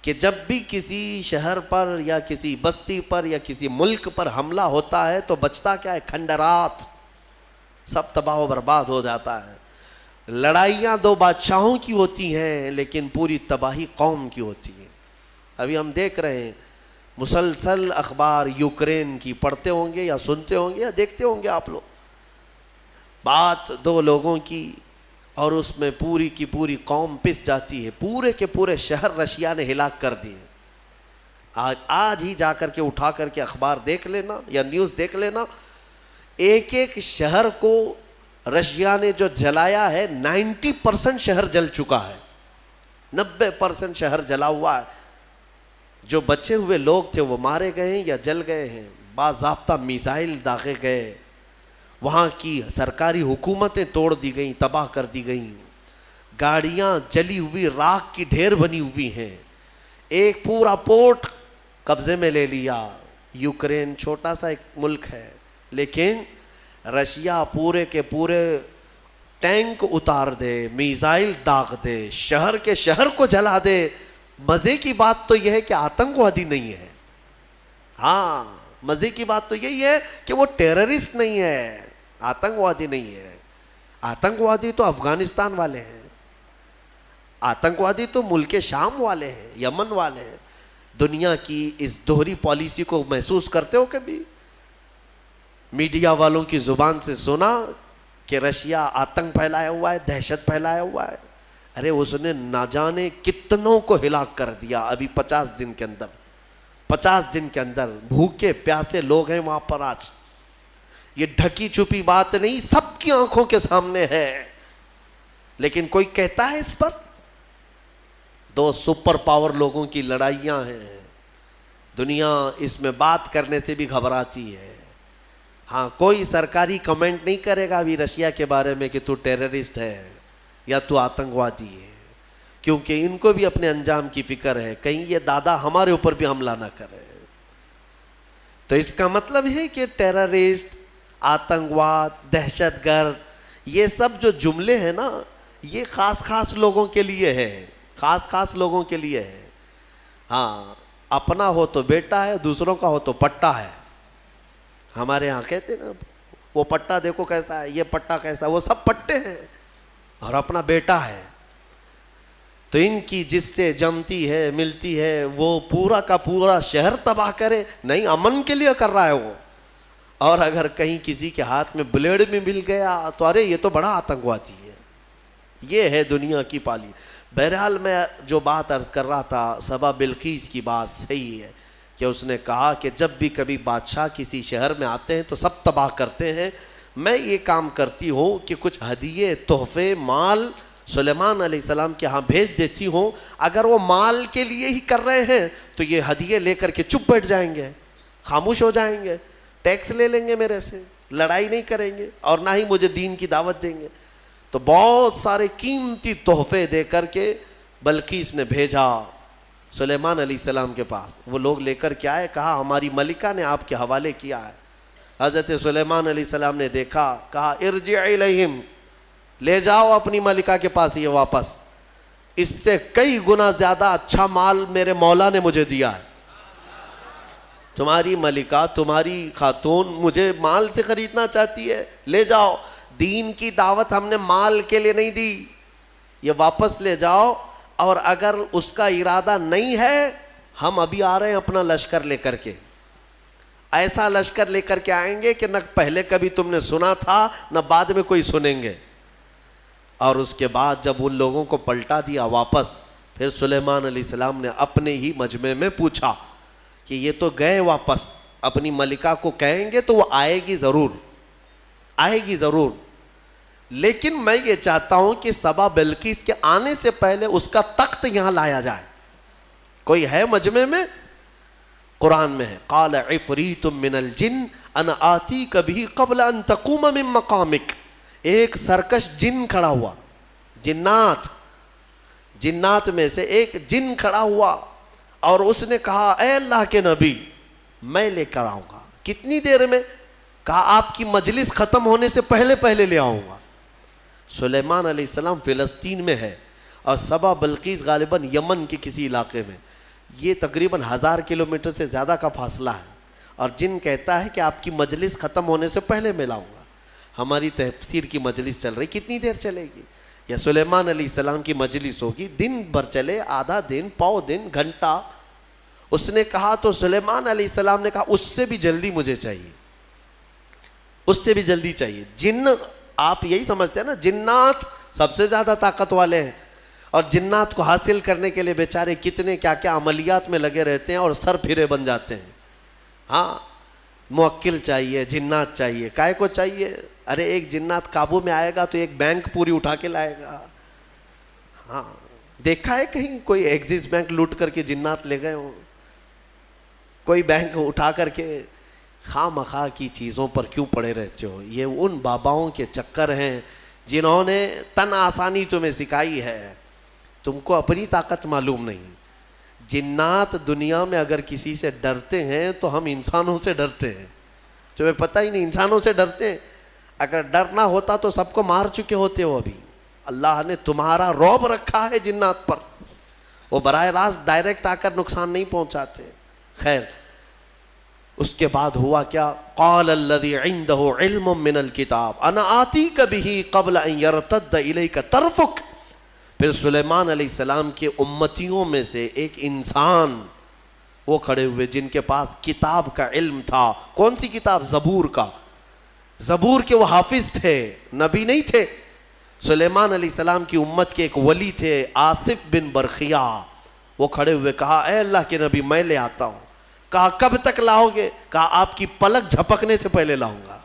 کہ جب بھی کسی شہر پر یا کسی بستی پر یا کسی ملک پر حملہ ہوتا ہے تو بچتا کیا ہے؟ کھنڈرات، سب تباہ و برباد ہو جاتا ہے۔ لڑائیاں دو بادشاہوں کی ہوتی ہیں لیکن پوری تباہی قوم کی ہوتی ہے۔ ابھی ہم دیکھ رہے ہیں مسلسل اخبار یوکرین کی پڑھتے ہوں گے یا سنتے ہوں گے یا دیکھتے ہوں گے آپ لوگ، بات دو لوگوں کی اور اس میں پوری کی پوری قوم پس جاتی ہے، پورے کے پورے شہر رشیا نے ہلاک کر دیے۔ آج ہی جا کر کے اٹھا کر کے اخبار دیکھ لینا یا نیوز دیکھ لینا، ایک ایک شہر کو رشیا نے جو جلایا ہے 90% شہر جل چکا ہے، 90% شہر جلا ہوا ہے، جو بچے ہوئے لوگ تھے وہ مارے گئے ہیں یا جل گئے ہیں، باضابطہ میزائل داغے گئے، وہاں کی سرکاری حکومتیں توڑ دی گئیں، تباہ کر دی گئیں، گاڑیاں جلی ہوئی راکھ کی ڈھیر بنی ہوئی ہیں، ایک پورا پورٹ قبضے میں لے لیا۔ یوکرین چھوٹا سا ایک ملک ہے لیکن رشیا پورے کے پورے ٹینک اتار دے، میزائل داغ دے، شہر کے شہر کو جلا دے۔ مزے کی بات تو یہ ہے کہ آتنکوادی نہیں ہے، ہاں مزے کی بات تو یہی ہے کہ وہ ٹیررسٹ نہیں ہے، آتنکوادی نہیں ہے۔ آتنکوادی تو افغانستان والے ہیں، آتنکوادی تو ملک شام والے ہیں، یمن والے ہیں۔ دنیا کی اس دوہری پالیسی کو محسوس کرتے ہو کبھی؟ میڈیا والوں کی زبان سے سنا کہ رشیا آتنک پھیلایا ہوا ہے، دہشت پھیلایا ہوا ہے؟ ارے اس نے نہ جانے کتنوں کو ہلاک کر دیا ابھی 50 دن کے اندر، 50 دن کے اندر۔ بھوکے پیاسے لوگ ہیں وہاں پر آج، یہ ڈھکی چھپی بات نہیں، سب کی آنکھوں کے سامنے ہے، لیکن کوئی کہتا ہے اس پر؟ دو سپر پاور لوگوں کی لڑائیاں ہیں، دنیا اس میں بات کرنے سے بھی گھبراتی ہے۔ ہاں کوئی سرکاری کمنٹ نہیں کرے گا ابھی رشیا کے بارے میں کہ تو ٹیررسٹ ہے یا تو آتنکوادی ہے، کیونکہ ان کو بھی اپنے انجام کی فکر ہے، کہیں یہ دادا ہمارے اوپر بھی حملہ نہ کرے۔ تو اس کا مطلب ہے کہ ٹیررسٹ، آتنکواد، دہشت گرد، یہ سب جو جملے ہیں نا، یہ خاص خاص لوگوں کے لیے ہے، خاص خاص لوگوں کے لیے ہے۔ ہاں اپنا ہو تو بیٹا ہے، دوسروں کا ہو تو پٹا ہے۔ ہمارے ہاں کہتے ہیں نا وہ پٹا دیکھو کیسا ہے، یہ پٹا کیسا ہے، وہ سب پٹے ہیں اور اپنا بیٹا ہے۔ تو ان کی جس سے جمتی ہے ملتی ہے وہ پورا کا پورا شہر تباہ کرے، نہیں امن کے لیے کر رہا ہے وہ، اور اگر کہیں کسی کے ہاتھ میں بلیڈ بھی مل گیا تو ارے یہ تو بڑا آتنکوادی ہے۔ یہ ہے دنیا کی پالی۔ بہرحال میں جو بات عرض کر رہا تھا، سبا بلقیس کی بات صحیح ہے کہ اس نے کہا کہ جب بھی کبھی بادشاہ کسی شہر میں آتے ہیں تو سب تباہ کرتے ہیں، میں یہ کام کرتی ہوں کہ کچھ ہدیے، تحفے، مال سلیمان علیہ السلام کے ہاں بھیج دیتی ہوں، اگر وہ مال کے لیے ہی کر رہے ہیں تو یہ ہدیے لے کر کے چپ بیٹھ جائیں گے، خاموش ہو جائیں گے، ٹیکس لے لیں گے میرے سے، لڑائی نہیں کریں گے اور نہ ہی مجھے دین کی دعوت دیں گے۔ تو بہت سارے قیمتی تحفے دے کر کے بلقیس نے بھیجا سلیمان علیہ السلام کے پاس۔ وہ لوگ لے کر کے آئے، کہا ہماری ملکہ نے آپ کے حوالے کیا ہے۔ حضرت سلیمان علیہ السلام نے دیکھا، کہا ارجع الیہم، لے جاؤ اپنی ملکہ کے پاس یہ واپس، اس سے کئی گنا زیادہ اچھا مال میرے مولا نے مجھے دیا ہے۔ تمہاری ملکہ، تمہاری خاتون مجھے مال سے خریدنا چاہتی ہے، لے جاؤ۔ دین کی دعوت ہم نے مال کے لیے نہیں دی، یہ واپس لے جاؤ، اور اگر اس کا ارادہ نہیں ہے، ہم ابھی آ رہے ہیں اپنا لشکر لے کر کے، ایسا لشکر لے کر کے آئیں گے کہ نہ پہلے کبھی تم نے سنا تھا نہ بعد میں کوئی سنیں گے۔ اور اس کے بعد جب ان لوگوں کو پلٹا دیا واپس، پھر سلیمان علیہ السلام نے اپنے ہی مجمع میں پوچھا کہ یہ تو گئے واپس، اپنی ملکہ کو کہیں گے تو وہ آئے گی ضرور، آئے گی ضرور، لیکن میں یہ چاہتا ہوں کہ سبا بلقیس کے آنے سے پہلے اس کا تخت یہاں لایا جائے۔ کوئی ہے مجمع میں؟ قرآن میں ہے، قال عفریت من الجن انا آتیک بہ قبل ان تقوم من مقامک۔ ایک سرکش جن کھڑا ہوا، جنات میں سے ایک جن کھڑا ہوا، اور اس نے کہا اے اللہ کے نبی میں لے کر آؤں گا۔ کتنی دیر میں؟ کہا آپ کی مجلس ختم ہونے سے پہلے لے آؤں گا۔ سلیمان علیہ السلام فلسطین میں ہے اور سبا بلقیس غالباً یمن کے کسی علاقے میں، یہ تقریباً 1000 کلومیٹر سے زیادہ کا فاصلہ ہے، اور جن کہتا ہے کہ آپ کی مجلس ختم ہونے سے پہلے میں لاؤں گا۔ ہماری تفسیر کی مجلس چل رہی، کتنی دیر چلے گی؟ یا سلیمان علیہ السلام کی مجلس ہوگی، دن بھر چلے، آدھا دن، پاؤ دن، گھنٹہ۔ اس نے کہا تو سلیمان علیہ السلام نے کہا اس سے بھی جلدی مجھے چاہیے، اس سے بھی جلدی چاہیے۔ جن، آپ یہی سمجھتے ہیں نا جنات سب سے زیادہ طاقت والے ہیں، اور جنات کو حاصل کرنے کے لیے بیچارے کتنے کیا کیا عملیات میں لگے رہتے ہیں اور سر پھرے بن جاتے ہیں۔ ہاں، موکل چاہیے، جنات چاہیے، کائے کو چاہیے؟ ارے ایک جنات قابو میں آئے گا تو ایک بینک پوری اٹھا کے لائے گا۔ ہاں، دیکھا ہے کہیں کوئی ایکسس بینک لوٹ کر کے جنات لے گئے ہوں؟ کوئی بینک اٹھا کر کے؟ خواہ مخواہ کی چیزوں پر کیوں پڑے رہتے ہو؟ یہ ان باباؤں کے چکر ہیں جنہوں نے تن آسانی تمہیں سکھائی ہے، تم کو اپنی طاقت معلوم نہیں۔ جنات دنیا میں اگر کسی سے ڈرتے ہیں تو ہم انسانوں سے ڈرتے ہیں، تمہیں پتہ ہی نہیں، انسانوں سے ڈرتے ہیں۔ اگر ڈر نہ ہوتا تو سب کو مار چکے ہوتے ہو ابھی۔ اللہ نے تمہارا رعب رکھا ہے جنات پر، وہ براہ راست ڈائریکٹ آ کر نقصان نہیں پہنچاتے۔ خیر، اس کے بعد ہوا کیا؟ قال الذی عنده علم من الکتاب انا آتیک بہ قبل ان یرتد الیک طرفک۔ پھر سلیمان علیہ السلام کے امتیوں میں سے ایک انسان وہ کھڑے ہوئے جن کے پاس کتاب کا علم تھا۔ کون سی کتاب؟ زبور کا۔ زبور کے وہ حافظ تھے، نبی نہیں تھے۔ سلیمان علیہ السلام کی امت کے ایک ولی تھے، آصف بن برخیا، وہ کھڑے ہوئے، کہا اے اللہ کے نبی میں لے آتا ہوں۔ کہا کب تک لاؤ گے؟ کہا آپ کی پلک جھپکنے سے پہلے لاؤں گا،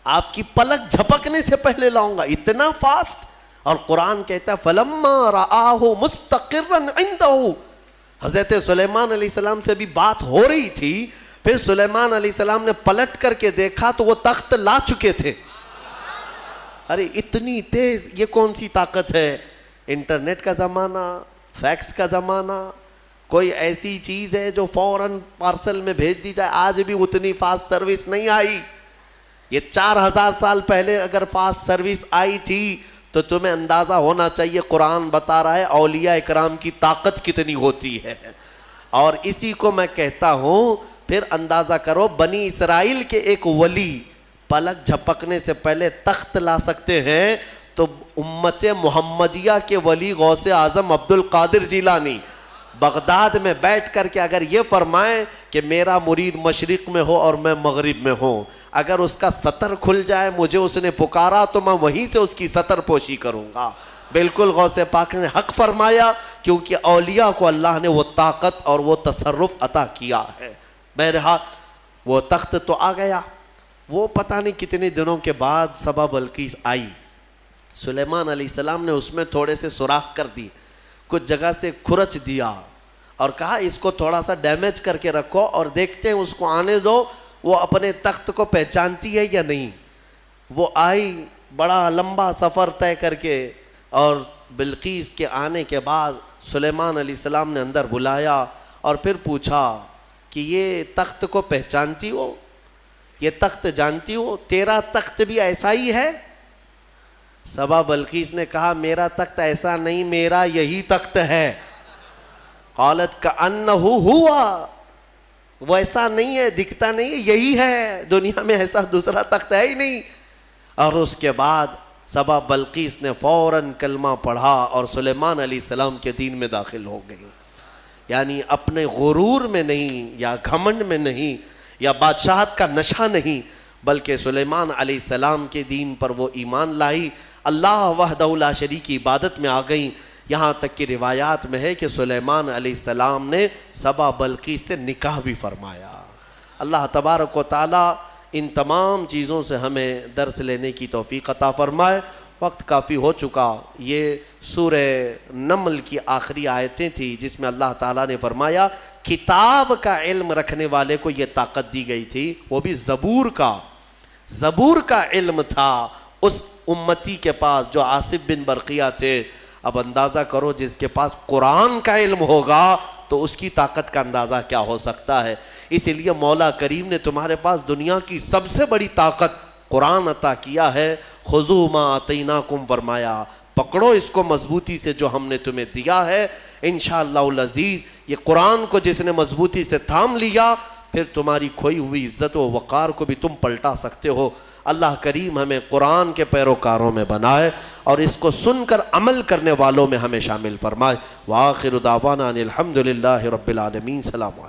آپ کی پلک جھپکنے سے پہلے لاؤں گا۔ اتنا فاسٹ! اور قرآن کہتا ہے فَلَمَّا رَآهُ مُسْتَقِرًّا عِنْدَهُ۔ حضرت سلیمان علیہ السلام سے بھی بات ہو رہی تھی، پھر سلیمان علیہ السلام نے پلٹ کر کے دیکھا تو وہ تخت لا چکے تھے۔ ارے اتنی تیز، یہ کون سی طاقت ہے؟ انٹرنیٹ کا زمانہ، فیکس کا زمانہ، کوئی ایسی چیز ہے جو فوراً پارسل میں بھیج دی جائے؟ آج بھی اتنی فاسٹ سروس نہیں آئی۔ یہ 4000 سال پہلے اگر فاسٹ سروس آئی تھی تو تمہیں اندازہ ہونا چاہیے قرآن بتا رہا ہے اولیاء اکرام کی طاقت کتنی ہوتی ہے۔ اور اسی کو میں کہتا ہوں، پھر اندازہ کرو بنی اسرائیل کے ایک ولی پلک جھپکنے سے پہلے تخت لا سکتے ہیں، تو امت محمدیہ کے ولی غوث اعظم عبد القادر جیلانی بغداد میں بیٹھ کر کے اگر یہ فرمائیں کہ میرا مرید مشرق میں ہو اور میں مغرب میں ہوں، اگر اس کا سطر کھل جائے، مجھے اس نے پکارا تو میں وہیں سے اس کی سطر پوشی کروں گا۔ بالکل غوث پاک نے حق فرمایا، کیونکہ اولیاء کو اللہ نے وہ طاقت اور وہ تصرف عطا کیا ہے۔ بہرحال وہ تخت تو آ گیا۔ وہ پتہ نہیں کتنے دنوں کے بعد سبا بلقیس آئی، سلیمان علیہ السلام نے اس میں تھوڑے سے سوراخ کر دی، کچھ جگہ سے کھرچ دیا اور کہا اس کو تھوڑا سا ڈیمیج کر کے رکھو اور دیکھتے ہیں، اس کو آنے دو وہ اپنے تخت کو پہچانتی ہے یا نہیں۔ وہ آئی بڑا لمبا سفر طے کر کے، اور بلقیس کے آنے کے بعد سلیمان علیہ السلام نے اندر بلایا اور پھر پوچھا کہ یہ تخت کو پہچانتی ہو؟ یہ تخت جانتی ہو؟ تیرا تخت بھی ایسا ہی ہے؟ سبا بلقیس نے کہا میرا تخت ایسا نہیں، میرا یہی تخت ہے۔ قالت کأنہ ہوا، وہ ایسا نہیں ہے، دکھتا نہیں ہے، یہی ہے، دنیا میں ایسا دوسرا تخت ہے ہی نہیں۔ اور اس کے بعد سبا بلقیس نے فوراً کلمہ پڑھا اور سلیمان علیہ السلام کے دین میں داخل ہو گئی. یعنی اپنے غرور میں نہیں یا گھمنڈ میں نہیں یا بادشاہت کا نشہ نہیں، بلکہ سلیمان علیہ السلام کے دین پر وہ ایمان لائی، اللہ وحدہ لا شریک کی عبادت میں آ گئیں. یہاں تک کہ روایات میں ہے کہ سلیمان علیہ السلام نے سبا بلقیس سے نکاح بھی فرمایا. اللہ تبارک و تعالی ان تمام چیزوں سے ہمیں درس لینے کی توفیق عطا فرمائے. وقت کافی ہو چکا. یہ سورہ نمل کی آخری آیتیں تھیں جس میں اللہ تعالیٰ نے فرمایا کتاب کا علم رکھنے والے کو یہ طاقت دی گئی تھی، وہ بھی زبور کا علم تھا اس امتی کے پاس جو آصف بن برقیہ تھے. اب اندازہ کرو جس کے پاس قرآن کا علم ہوگا تو اس کی طاقت کا اندازہ کیا ہو سکتا ہے. اسی لیے مولا کریم نے تمہارے پاس دنیا کی سب سے بڑی طاقت قرآن عطا کیا ہے. خذوا ما آتیناکم فرمایا، پکڑو اس کو مضبوطی سے جو ہم نے تمہیں دیا ہے. انشاءاللہ العزیز یہ قرآن کو جس نے مضبوطی سے تھام لیا پھر تمہاری کھوئی ہوئی عزت و وقار کو بھی تم پلٹا سکتے ہو. اللہ کریم ہمیں قرآن کے پیروکاروں میں بنائے اور اس کو سن کر عمل کرنے والوں میں ہمیں شامل فرمائے. وآخر دعوانا ان الحمدللہ رب العالمین. سلام علیکم.